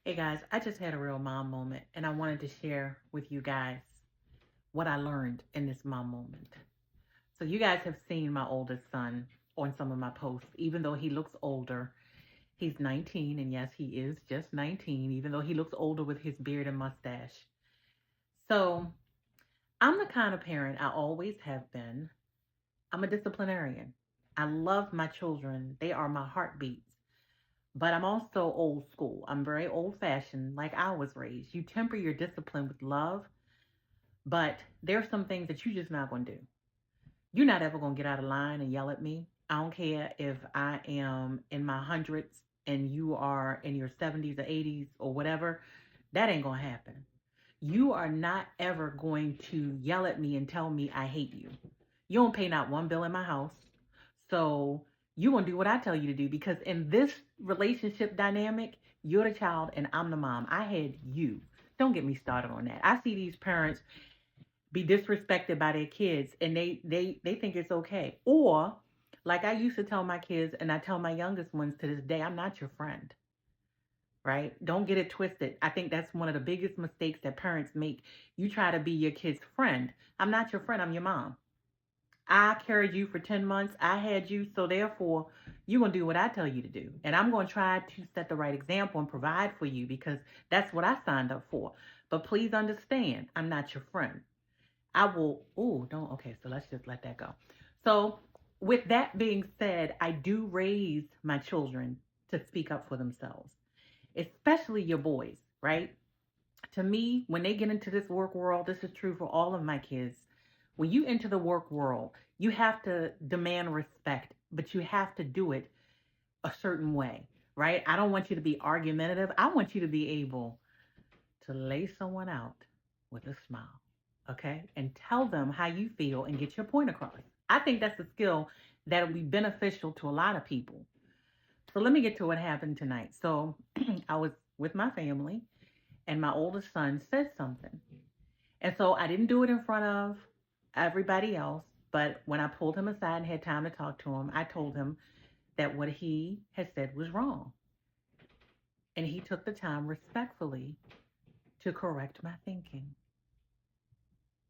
Hey guys, I just had a real mom moment and I wanted to share with you guys what I learned in this mom moment. So, you guys have seen my oldest son on some of my posts, even though he looks older. He's 19, and yes, he is just 19, even though he looks older with his beard and mustache. So, I'm the kind of parent I always have been. I'm a disciplinarian. I love my children, they are my heartbeats. But I'm also old school. I'm very old fashioned, like I was raised. You temper your discipline with love, but there's some things that you're just not going to do. You're not ever going to get out of line and yell at me. I don't care if I am in my hundreds and you are in your 70s or 80s or whatever. That ain't going to happen. You are not ever going to yell at me and tell me I hate you. You don't pay not one bill in my house. So you're going to do what I tell you to do because in this relationship dynamic, you're the child and I'm the mom. I had you. Don't get me started on that. I see these parents be disrespected by their kids and they think it's okay. Or like I used to tell my kids and I tell my youngest ones to this day, I'm not your friend, right? Don't get it twisted. I think that's one of the biggest mistakes that parents make. You try to be your kid's friend. I'm not your friend, I'm your mom. I carried you for 10 months. I had you. So therefore, you're going to do what I tell you to do. And I'm going to try to set the right example and provide for you because that's what I signed up for. But please understand, I'm not your friend. I will, oh, don't, okay, so let's just let that go. So, with that being said, I do raise my children to speak up for themselves, especially your boys, right? To me, when they get into this work world, this is true for all of my kids. When you enter the work world, you have to demand respect, but you have to do it a certain way, right? I don't want you to be argumentative. I want you to be able to lay someone out with a smile, okay? And tell them how you feel and get your point across. I think that's a skill that will be beneficial to a lot of people. So let me get to what happened tonight. So I was with my family and my oldest son said something. And so I didn't do it in front of everybody else, but when I pulled him aside and had time to talk to him, I told him that what he had said was wrong. And he took the time respectfully to correct my thinking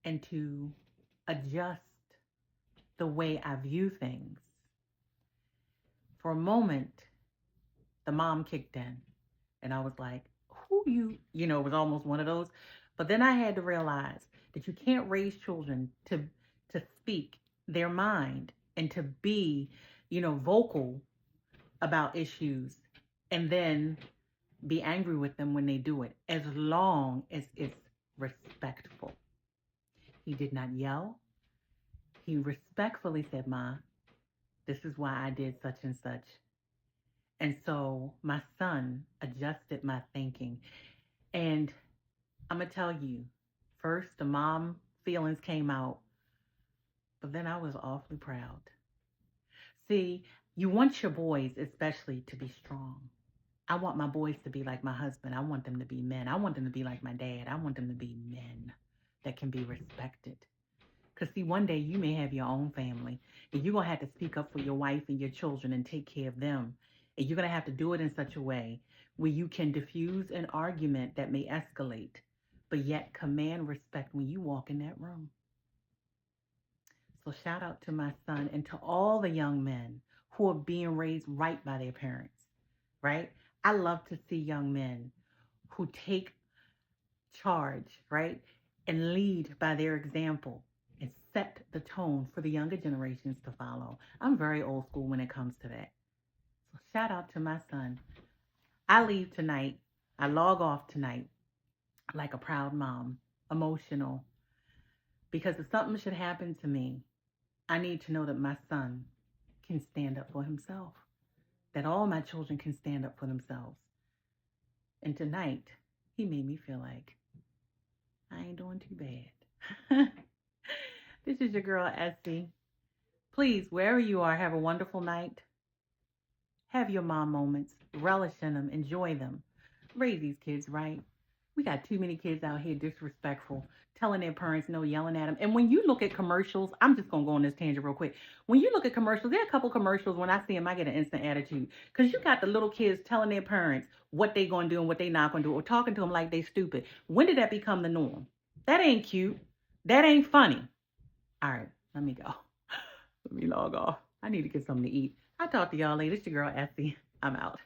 and to adjust the way I view things. For a moment, the mom kicked in, and I was like, who it was almost one of those. But then I had to realize that you can't raise children to speak their mind and to be, vocal about issues and then be angry with them when they do it, as long as it's respectful. He did not yell. He respectfully said, Ma, this is why I did such and such. And so my son adjusted my thinking. And I'm going to tell you, first, the mom feelings came out, but then I was awfully proud. See, you want your boys, especially, to be strong. I want my boys to be like my husband. I want them to be men. I want them to be like my dad. I want them to be men that can be respected. Because, see, one day you may have your own family and you're going to have to speak up for your wife and your children and take care of them. And you're going to have to do it in such a way where you can diffuse an argument that may escalate, but yet command respect when you walk in that room. So, shout out to my son and to all the young men who are being raised right by their parents, right? I love to see young men who take charge, right? And lead by their example and set the tone for the younger generations to follow. I'm very old school when it comes to that. So shout out to my son. I leave tonight. I log off tonight like a proud mom, emotional, because if something should happen to me, I need to know that my son can stand up for himself, that all my children can stand up for themselves. And tonight, he made me feel like I ain't doing too bad. This is your girl, Essie. Please, wherever you are, have a wonderful night. Have your mom moments. Relish in them. Enjoy them. Raise these kids right. We got too many kids out here disrespectful, telling their parents no, yelling at them. And when you look at commercials, I'm just gonna go on this tangent real quick. When you look at commercials, there are a couple commercials when I see them, I get an instant attitude because you got the little kids telling their parents what they gonna do and what they not gonna do, or talking to them like they stupid. When did that become the norm? That ain't cute. That ain't funny. All right, let me go. Let me log off. I need to get something to eat. I'll talk to y'all later. It's your girl Essie. I'm out.